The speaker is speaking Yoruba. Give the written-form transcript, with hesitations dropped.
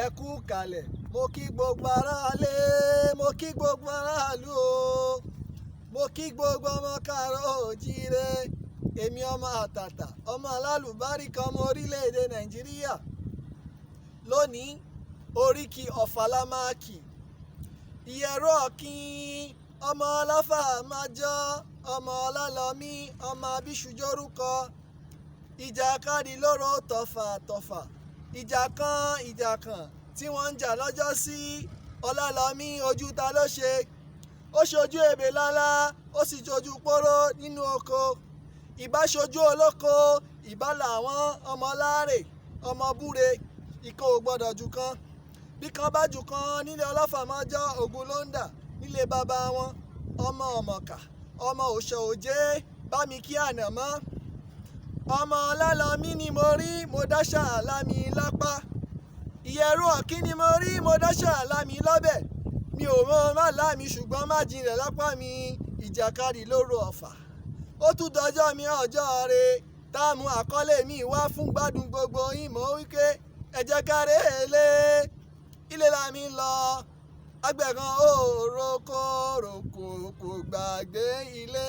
ẹ kú kalẹ̀, mo kí gbogbo aráalé, mo kí gbogbo aráàlú o, mo kí gbogbo ọmọ káàárọ̀ oòjíire. Èmi ọmọ àtàtà, ọmọ alálùbáríkà, ọmọ orílẹ̀-èdè Nàìjíríà. Lónìí, oríkì Ọ̀fà la máa kì. Ìyẹ̀rú Ọ̀kín, ọmọ ọlọ́fà májọ́, ọmọ ọlálọ́mí, ọmọ abíṣujórúkọ. Ìjàkadì lóró tọ̀fà ìjà kan tí wọ́n ń jà lọ́jọ́ sí. Ọlálọ́mí ojú ta ló ṣe? Ó ṣojú ebè lálá, ó sì ṣojú póró nínú oko. Ìbá ṣojú olóko, ìbá làwọn ọmọ láàrè, ọmọ búre. Ìkan ò gbọ́dọ̀ jù kan. Bí kan bá jù kan nílé ọlọ́fà májọ́, ogun ló ń dà nílé bàbá wọn. Ọmọ ọ̀mọ̀kà, ọmọ òṣò òjé, bá mi kí ànàmọ́. Ọmọ ọlálọ́mí ni mo rí, mo dáṣà lámi lápá. Ìyẹ̀rú Ọ̀kín ni mo rí, mo dáṣà lámi lọ́bẹ̀. Mi ò mọ má lámi ṣùgbọ́n má jinlẹ̀ lápá mi. Ìjàkadì lóró Ọ̀fà. Ó tún dọjọ́ mi ọjọ́ re, táàmù àkọlé mi wá fún gbádùn gbogbo yín. Mo wí pé ẹ jẹ́ ká relé, ilé la mi lọ. Àgbẹ̀ kan ó roko kò gbàgbé ilé.